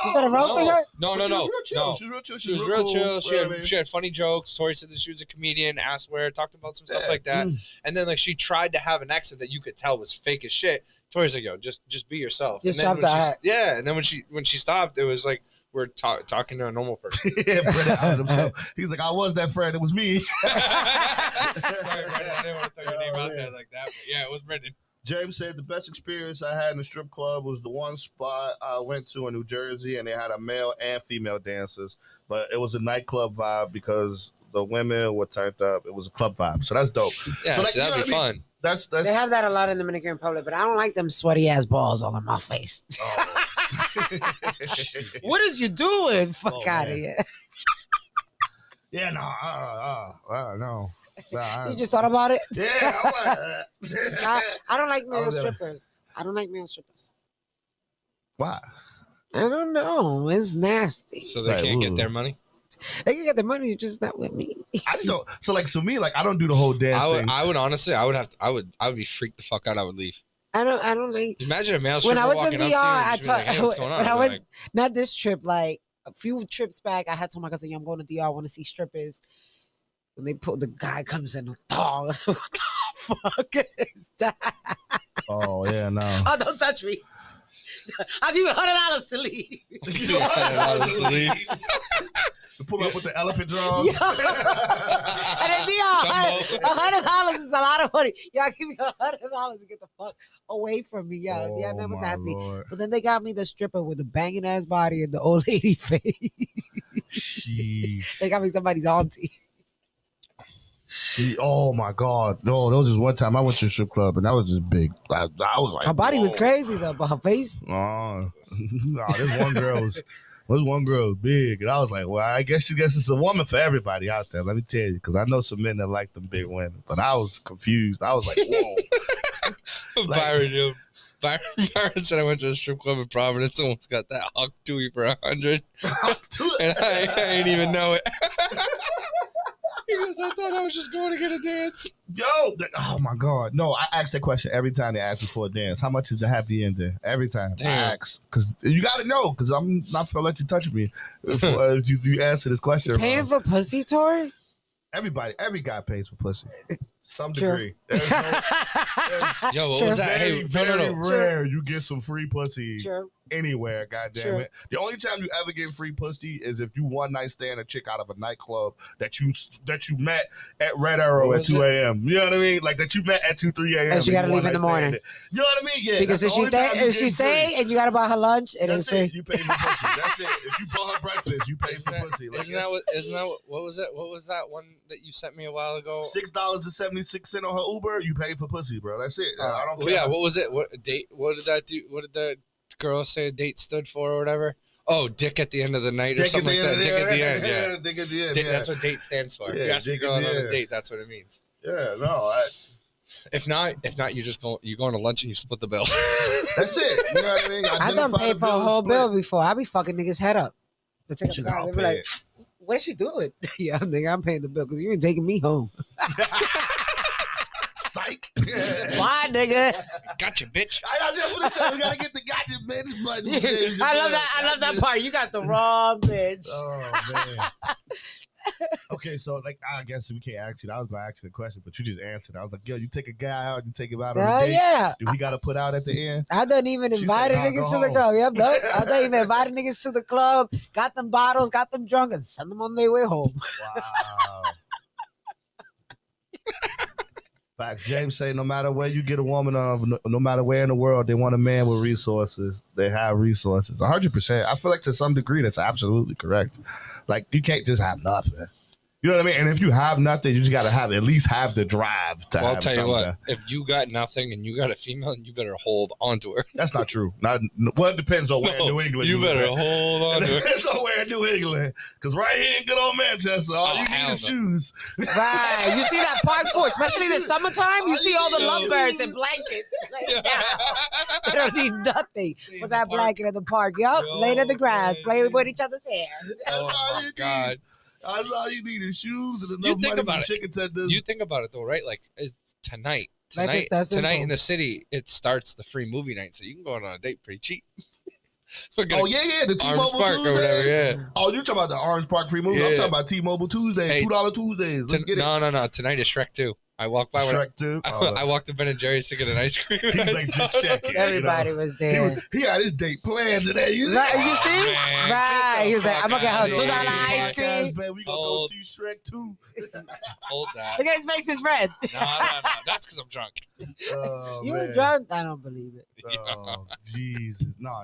You started roasting her? No, But no, she no, was real chill. no. She was real chill. She was real cool, chill. She you know what I mean? had funny jokes. Tori said that she was a comedian. Asked where, talked about some stuff Yeah. like that. And then like she tried to have an accent that you could tell was fake as shit. Tori's like, yo, just be yourself. Just and then stop when that. yeah, and then when she stopped, it was like we're talking to a normal person. Yeah, Brennan outed himself. He was like, I was that friend. It was me. Sorry, Brendan, I didn't want to throw your name out there like that, but yeah, it was Brendan. James said the best experience I had in the strip club was the one spot I went to in New Jersey, and they had a male and female dancers, but it was a nightclub vibe because the women were turned up. It was a club vibe, so that's dope. Yeah, so, like, so that'd you be know what I mean? fun. That's They have that a lot in the Dominican Republic, but I don't like them sweaty ass balls all in my face. Oh. What is you doing? Fuck Oh, out of man. here. Yeah, no, no. Nah, You just thought about it? yeah, I don't like male Oh, yeah. strippers. I don't like male strippers. Why? I don't know. It's nasty. So they Right, can't get ooh. their money. They can get the money, just not with me. I just don't. So like, so me, like, I don't do the whole dance thing. I would honestly, I would be freaked the fuck out. I would leave. I don't like. Imagine a male When stripper I was walking in up DR, to you I and just be like, hey, what's going on? when I I'd be went, like, not this trip, like a few trips back, I had told my cousin, "Yo, I'm going to DR. I want to see strippers." When they put the guy comes in a thong, what the fuck is that? Oh yeah, no. Oh, don't touch me. I'll give you $100 to leave. $100 to leave. To pull up with the elephant drums. Yo. And then $100 is a lot of money. Y'all give me $100 to get the fuck away from me. Yeah, yeah, that was my nasty. Lord. But then they got me the stripper with the banging ass body and the old lady face. She, They got me somebody's auntie. oh my God. No, there was just one time I went to a strip club and that was just big. I was like, Her body was whoa. crazy though, but her face. Oh, no, this one girl was big, and I was like, well, I guess it's a woman for everybody out there. Let me tell you, because I know some men that like them big women, but I was confused. I was like, whoa. Byron said I went to a strip club in Providence. Almost got that Hawk Dewey for 100, and I ain't even know it. He goes, I thought I was just going to get a dance. Yo, oh my God. No, I ask that question every time they ask me for a dance. How much is the happy ending? Every time Damn. I ask. Because you got to know, because I'm not going to let you touch me if you answer this question. Paying for pussy, Tori? Every guy pays for pussy. Some True. degree. There's no, Yo, what True. was that? very, Hey, very no. rare you get some free pussy True. anywhere, goddamn True. it. The only time you ever get free pussy is if you one night stand a chick out of a nightclub that you met at Red Arrow What at was 2 a.m. You know what I mean? Like that you met at 2, 3 a.m. And she you gotta leave in one the night morning. stand. You know what I mean? Yeah. Because if that's the only time you if she get stay free. and you gotta buy her lunch, it ain't That's free. it. You pay for pussy. That's it. If you bought her breakfast, you pay for pussy. Like, Isn't that what was it? What was that one that you sent me a while ago? $6.76 on her Uber, you pay for pussy, bro. That's it. I don't care. Yeah, what was it? What date? What did that do? What did the girl say a date stood for or whatever? Oh, dick at the end of the night or something like that. Dick at the end, yeah. Dick at the end. Dick, yeah. That's what date stands for. Yeah, If you ask a dick girl at the on a end. date, that's what it means. Yeah, no. If not, you just go on to lunch and you split the bill. That's it. You know what I mean? I done paid for a whole bill before. I be fucking niggas head up. They take a car. They be like, what is she doing? Yeah, nigga, I'm paying the bill because you ain't taking me home. Psych. Why, nigga? Gotcha, bitch. I just want to say we gotta get the goddamn bitch button. I love that part. You got the wrong bitch. Oh man. Okay, so like I guess we can't ask you. I was gonna ask you the question, but you just answered. I was like, yo, you take a guy out, you take him out on Hell a date. yeah. Do he gotta put out at the end? I done even She invited said, "Nah, niggas go to the home." club. Yep, nope. I done even invited niggas to the club, got them bottles, got them drunk, and send them on their way home. Wow. Fact, James say no matter where you get a woman of, no matter where in the world, they want a man with resources. They have resources. 100%. I feel like to some degree that's absolutely correct. Like you can't just have nothing. You know what I mean? And if you have nothing, you just gotta have at least have the drive to Well, have I'll tell you something. what. If you got nothing and you got a female, you better hold onto her. That's not true. Well, it depends on where in New England. You better live. hold on to her. It depends on where in New England. Because right here in good old Manchester, all you need hell is no. shoes. Right. You see that park floor, especially in the summertime, you see all the Yo. lovebirds and blankets. Like, yeah. They don't need nothing In but the that park. blanket in the park. Yup. Yo, Lay in the grass, man. play with each other's hair. That's all Oh you my need. god. That's all you need is shoes and You enough think money about for it. chicken tenders. You think about it though, right? Like it's tonight Life is that simple. in the city, it starts the free movie night, so you can go on a date pretty cheap. Oh yeah, the Arms T-Mobile Park Tuesdays. or whatever, yeah. Oh, you talking about the Orange Park free movie? I'm Yeah. talking about T-Mobile Tuesdays, Hey, $2 Tuesdays. Let's get it. No. Tonight is Shrek 2. I walked by when Shrek 2. I walked to Ben and Jerry's to get an ice cream. He's like, just check it. Everybody was there. He had his date planned today. You Right, you see? man, Right. get the He was like, fuck I'm gonna get her outta $2 here. ice cream. Man, we gonna go see Shrek 2. Hold that. Look at his face is red. No. That's because I'm drunk. Oh, You man. were drunk? I don't believe it. Oh, Jesus. No.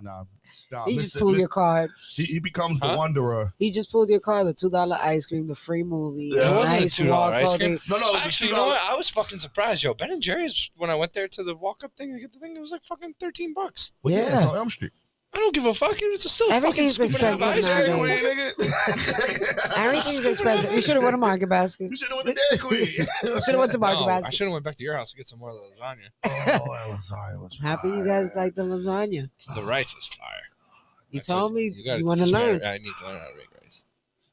He just pulled your card. He becomes the Huh? wanderer. He just pulled your card. The $2 ice cream, the free movie. Yeah, it a wasn't a nice $2 walk ice all cream. day. No, Actually, you know what? I was fucking surprised, yo. Ben and Jerry's, when I went there to the walk-up thing to get the thing, it was like fucking $13. Well, Yeah. it's on Elm Street. I don't give a fuck. It's still Everything's fucking scooping out expensive ice cream. nowadays. Everything's expensive. You should have went to Market Basket. You should have went to Dairy Queen. You should have went to Market No, I Basket. should have went back to your house to get some more lasagna. Oh, sorry. Happy you guys like the lasagna. The rice was fire. You That's told what- me gotta you want to teach me learn. I need to learn how to make rice.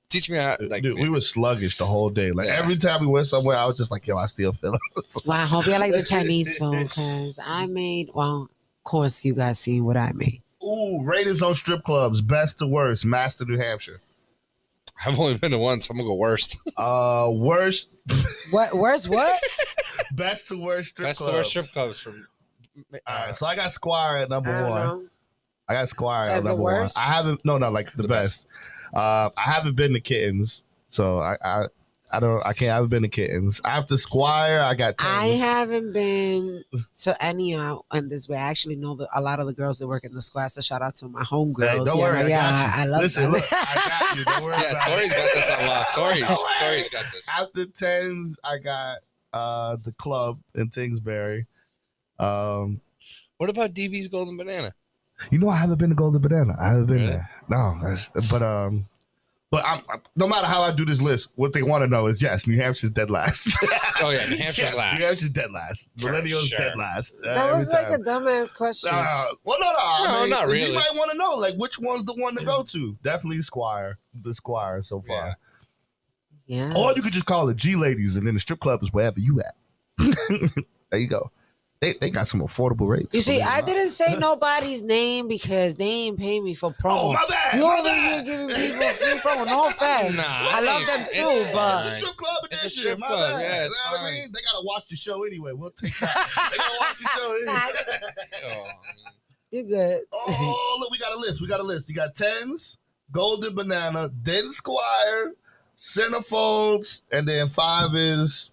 Teach me how. Like, Dude, we were sluggish the whole day. Like Yeah. every time we went somewhere, I was just like, yo, I still feel it. Well, I hope you like the Chinese food because I made, well, of course, you guys seen what I made. Ooh, ratings on strip clubs, best to worst, Master, New Hampshire. I've only been to one, so I'm gonna go worst. Worst, What? Where's what? best to worst strip Best to clubs. worst strip clubs from. All right, so I got Squire at I number don't one. know. I got Squire As at the number worst? one. I haven't, no, like the best. I haven't been to Kittens, so I haven't been to Kittens. After Squire, I got Tens. I haven't been to any on this way. I actually know a lot of the girls that work in the square. So shout out to my homegirls. Hey, don't worry, I got you. I love Listen, them. look, I got you. Don't worry Yeah, about Tori's it. got this unlocked. Tori's got this. After Tens, I got the club in Tingsbury. What about DB's Golden Banana? You know, I haven't been to Golden Banana. I haven't been Really? there. No, but I'm, no matter how I do this list, what they want to know is yes, New Hampshire's dead last. Oh yeah, New Hampshire's Yes, last. New Hampshire's dead last. For Millennials sure. dead last. That was like a dumbass question. Well, no. I mean, not really. You might want to know, like, which one's the one to go to. Definitely Squire. The Squire so far. Yeah. Or you could just call it G Ladies, and then the strip club is wherever you at. There you go. They got some affordable rates. You see, believe it or I not. didn't say nobody's name because they ain't pay me for promo. Oh, my bad. You my over here bad. giving people free promo. No offense. Nah, I love them it's too, fine. It's a but strip club It's a edition. strip my club, bad. yeah, You it's know what I fine. mean? They gotta watch the show anyway. We'll take that. They gotta watch the show anyway. Oh, you're good. Oh, look, we got a list. You got Tens, Golden Banana, then Squire, Centerfolds, and then 5 is.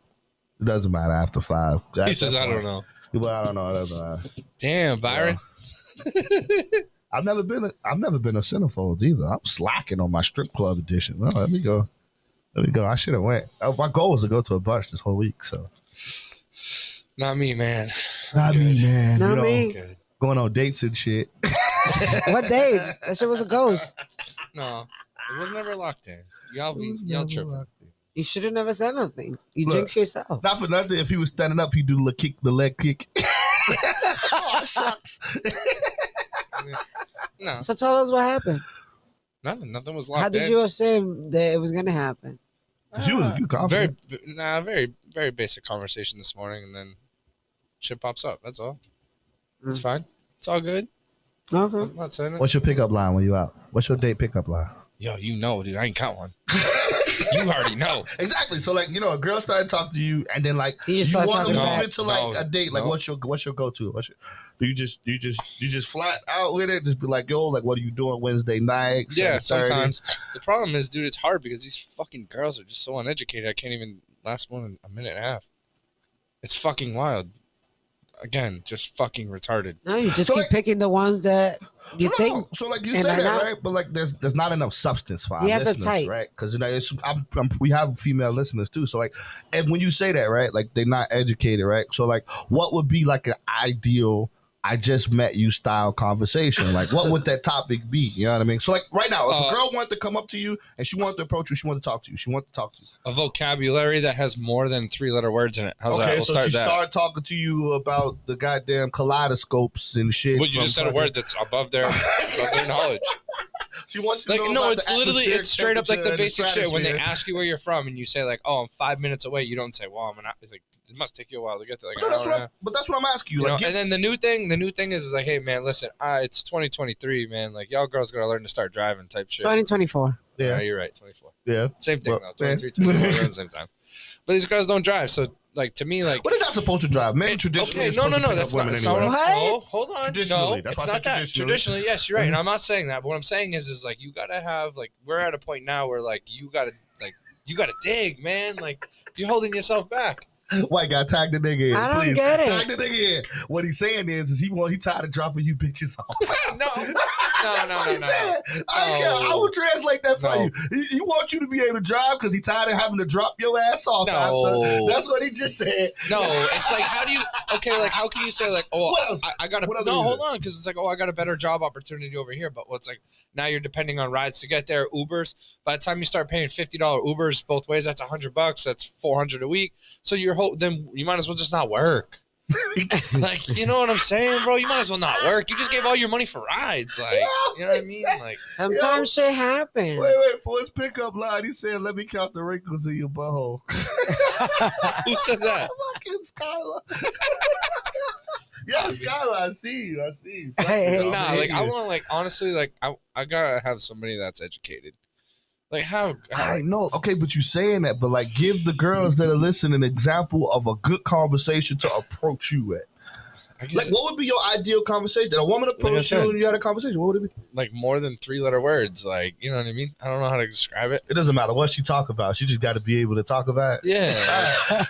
It doesn't matter after 5. he says, I don't know. Well, I don't know. It doesn't matter. Damn, Byron. I've never been a Centerfolds either. I'm slacking on my strip club edition. Well, let me go. I should have went. My goal was to go to a bunch this whole week. So Not me, man. not me, man. Not You know, me. Good. going on dates and shit. What days? That shit was a ghost. No, it was never locked in. Y'all tripping. You should have never said nothing. You Look. jinx yourself. Not for nothing. If he was standing up, he'd do the leg kick. Oh, shucks. No, So tell us what happened. nothing was locked How did in. you assume that it was gonna happen? She was you confident. very basic conversation this morning, and then shit pops up. That's all. It's Mm. fine. It's all good. Okay. I'm not saying it. What's your pickup line when you out? What's your date pickup line? Yo, you know, dude, I ain't got one. You already know. Exactly. So like, a girl started talking to you, and then like You you just start want to talking move back. into like No, a date. Like, no. what's your go to? Do you just flat out with it? Just be like, yo, like, what are you doing Wednesday night? Yeah, 7:30? sometimes. The problem is, dude, it's hard because these fucking girls are just so uneducated. I can't even last more than a minute and a half. It's fucking wild. Again, just fucking retarded. No, you just So, keep like- picking the ones that you So, think. so like you and say they're that, not- right? But like there's not enough substance for our He has a listeners, type. right? Because we have female listeners too. So like, and when you say that, right, like they're not educated, right? So like, what would be like an ideal I just met you style conversation? Like, what would that topic be? You know what I mean? So like right now, if a girl wanted to come up to you and she wanted to approach you, she wanted to talk to you, A vocabulary that has more than 3-letter words in it. How's that? Okay, We'll so start she that. started talking to you about the goddamn kaleidoscopes and shit. Well, you from just said a fucking- word that's above their knowledge. She wants you to Like, know no, about it's the literally, atmospheric it's straight up like the temperature and basic shit. When they stratosphere. ask you where you're from and you say like, oh, I'm 5 minutes away, you don't say, well, it's like, it must take you a while to get there. Like, No, an that's hour and a what half. but that's what I'm asking you. You know, Like, and then the new thing is like, hey man, listen, it's 2023, man. Like y'all girls gotta learn to start driving type shit. 2024. Yeah, yeah, you're right, 24. Yeah. Same thing Well, though, 23, 24 at the same time. But these girls don't drive, so like to me, like But they're not supposed to drive. Men traditionally. okay, are no, supposed to pick that's up women not. anyway. What? No, hold on. Traditionally, No, that's it's why I said not that. traditionally. Traditionally, yes, you're right, and I'm not saying that. But what I'm saying is like you gotta have like we're at a point now where like you gotta dig, man. Like you're holding yourself back. White guy, tag the nigga in. I don't please. get it. Tag the nigga in. What he's saying is he tired of dropping you bitches off. No. That's what he's No. saying. I will translate that for you. He wants you to be able to drive because he's tired of having to drop your ass off No. after. That's what he just said. No, it's like how do you? Okay, like how can you say like What else? I got a What other no? reason? Hold on, because it's like I got a better job opportunity over here. But what's like now you're depending on rides to get there, Ubers. By the time you start paying $50 Ubers both ways, that's $100. That's $400 a week. So then you might as well just not work. Like you know what I'm saying, bro? You might as well not work. You just gave all your money for rides, like you know what I mean? Like Sometimes shit happens. Wait, for his pickup line, he said, "Let me count the wrinkles in your butthole." who said that? Fucking Skylar. Yeah, Skylar, I see you. Hey, Nah, like I want like honestly, like I gotta have somebody that's educated. Like how I know. Okay, but you saying that, but like, give the girls that are listening an example of a good conversation to approach you at. I guess Like, what would be your ideal conversation? That a woman approached said. you and you had a conversation. What would it be? like more than 3-letter words, like you know what I mean? I don't know how to describe it. It doesn't matter what she talk about. She just got to be able to talk about it. Yeah,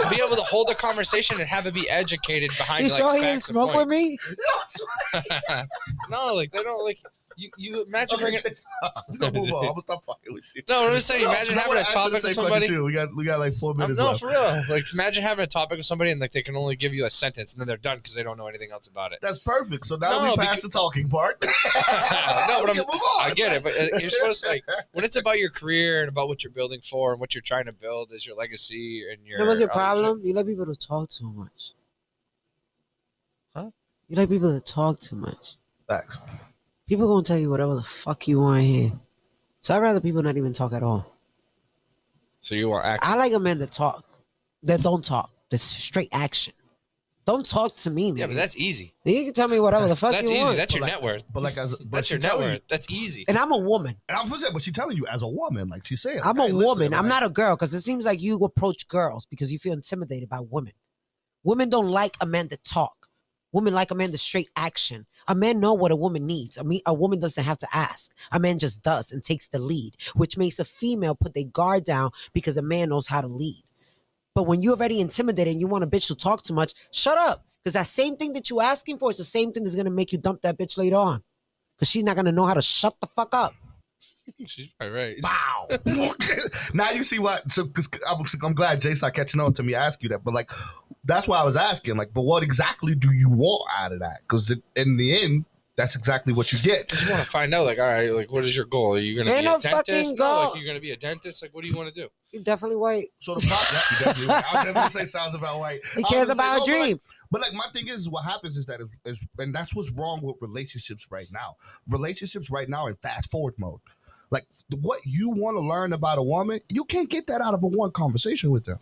be able to hold a conversation and have it be educated behind. You like, sure he didn't facts and smoke with points. me? No, like they don't like you. Imagine Okay, bringing. we gonna move on. I'm gonna stop fucking with you. No, I'm just saying. Imagine having a topic with somebody. Too. We got like 4 minutes No, left. for real. Like imagine having a topic with somebody and like they can only give you a sentence and then they're done because they don't know anything else about it. That's perfect. So now No, we passed the talking part. No, but We can move on. I get it, but you're supposed to like when it's about your career and about what you're building for and what you're trying to build as your legacy and your. You know what's your other problem? You let people to talk too much. Huh? You like people to talk too much. Facts. People gonna tell you whatever the fuck you want to hear. So I'd rather people not even talk at all. shit. So you want action? I like a man that talk, that don't talk, that's straight action. Don't talk to me, man. Yeah, but that's easy. You can tell me whatever the fuck That's you easy. want. That's your But like- net worth. But like, That's your net worth. That's easy. And I'm a woman. And I'm saying, but she's telling you as a woman, like she's saying, I'm hey, a listen, woman. I'm like, not a girl because it seems like you approach girls because you feel intimidated by women. Women don't like a man to talk. Women like a man to straight action. A man know what a woman needs. I mean, a woman doesn't have to ask. A man just does and takes the lead, which makes a female put their guard down because a man knows how to lead. But when you're already intimidated and you want a bitch to talk too much, shut up. Because that same thing that you're asking for is the same thing that's going to make you dump that bitch later on. Because she's not going to know how to shut the fuck up. She's probably right. Wow. Now you see what? So, cause I'm glad Jay started catching on to me ask you that. But like, that's why I was asking. Like, but what exactly do you want out of that? Because in the end, that's exactly what you get. Just want to find out, like, all right, like, what is your goal? Are you gonna Ain't be a no dentist? fucking No, like, goal. you're gonna be a dentist. Like, what do you want to do? You're definitely white. So the problem, yeah, you definitely right. I'll definitely say sounds about white. He I cares was gonna about say, a no, dream. But like my thing is, what happens is that and that's what's wrong with relationships right now. Relationships right now in fast forward mode. Like what you want to learn about a woman, you can't get that out of a one conversation with them.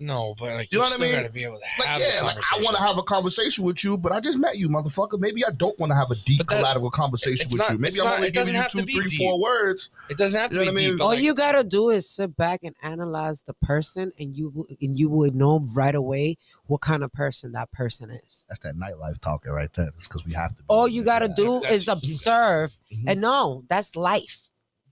No, but like, You you know what I still mean? gotta be able to Like have yeah, the like conversation. I want to have a conversation with you, but I just met you, motherfucker. Maybe I don't want to have a deep, But that- collateral conversation it's with not- you. Maybe it's I'm not- only it doesn't giving you have to 2, be 3, deep. 4 words. It doesn't have to You know be what I mean? deep. But All like, you gotta do is sit back and analyze the person, and you would know right away what kind of person that person is. That's that nightlife talking right there. It's because we have to. All you gotta do That's- is observe, Mhm. and no, that's life.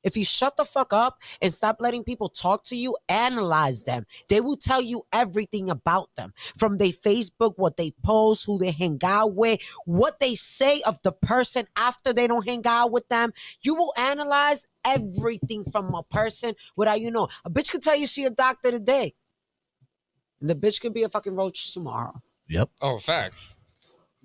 If you shut the fuck up and stop letting people talk to you, analyze them. They will tell you everything about them. From their Facebook, what they post, who they hang out with, what they say of the person after they don't hang out with them. You will analyze everything from a person without you know. A bitch could tell you she a doctor today. And the bitch could be a fucking roach tomorrow. oh, facts.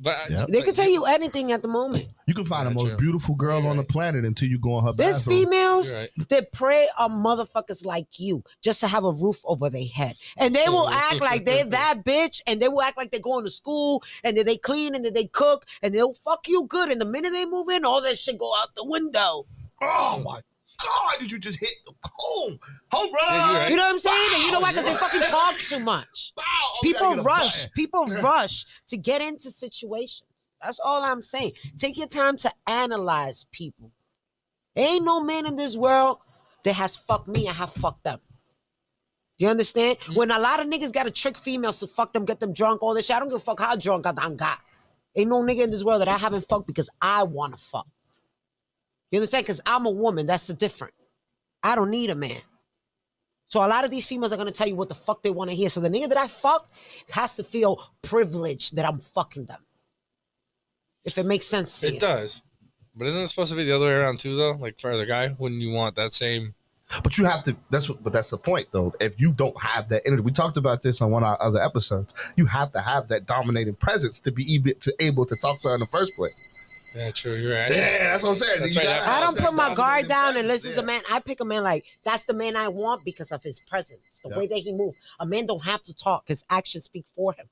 But Yep. They could tell you anything at the moment. You can find Yeah, the most true. beautiful girl You're on the right. planet until you go in her There's bathroom. females You're right. that prey on motherfuckers like you just to have a roof over their head. And they will act like they're that bitch, and they will act like they're going to school, and that they clean, and that they cook, and they'll fuck you good. And the minute they move in, all that shit go out the window. Oh my God! Did you just hit home run? Yeah, you're right. You know what I'm saying? And you know why? Because they fucking talk too much. Wow. Oh, we gotta People get a rush. button. People rush to get into situations. That's all I'm saying. Take your time to analyze people. Ain't no man in this world that has fucked me and have fucked them. You understand? When a lot of niggas got to trick females to fuck them, get them drunk, all this shit. I don't give a fuck how drunk I got. Ain't no nigga in this world that I haven't fucked because I want to fuck. You understand? Because I'm a woman. That's the difference. I don't need a man. So a lot of these females are going to tell you what the fuck they want to hear. So the nigga that I fuck has to feel privileged that I'm fucking them. If it makes sense to you. It does. But isn't it supposed to be the other way around too, though? Like for the guy, wouldn't you want that same... But you have to. But that's the point, though. If you don't have that energy, we talked about this on one of our other episodes. You have to have that dominating presence to be able to talk to her in the first place. Yeah, true. You're right. Yeah, that's what I'm saying. That's right. I don't put my guard down and listen yeah. to man. I pick a man like that's the man I want because of his presence, the way that he moves. A man don't have to talk; his actions speak for him.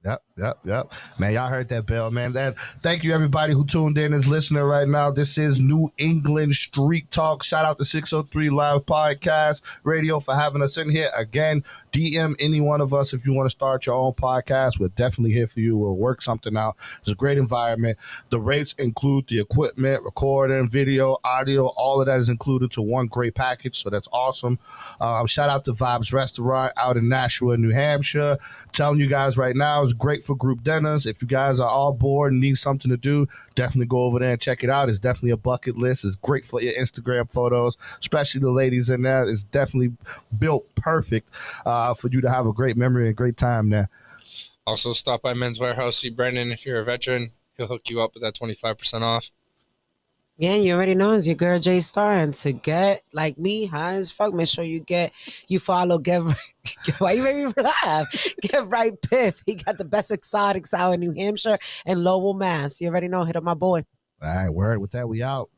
Yep. Man, y'all heard that bell, man. Thank you, everybody who tuned in is listening right now. This is New England Street Talk. Shout out to 603 Live Podcast Radio for having us in here. Again, DM any one of us if you want to start your own podcast. We're definitely here for you. We'll work something out. It's a great environment. The rates include the equipment, recording, video, audio. All of that is included to one great package, so that's awesome. Shout out to Vibes Restaurant out in Nashua, New Hampshire. I'm telling you guys right now, it's great for group dinners. If you guys are all bored and need something to do, definitely go over there and check it out. It's definitely a bucket list. It's great for your Instagram photos, especially the ladies in there. It's definitely built perfect for you to have a great memory and a great time there. Also, stop by Men's Warehouse. See Brendan if you're a veteran. He'll hook you up with that 25% off. Yeah, you already know it's your girl J Star, and to get like me high as fuck, make sure you follow Get why you made me laugh? Get Right Piff. He got the best exotics out in New Hampshire and Lowell, Mass. You already know. Hit up my boy. All right, word with that. We out.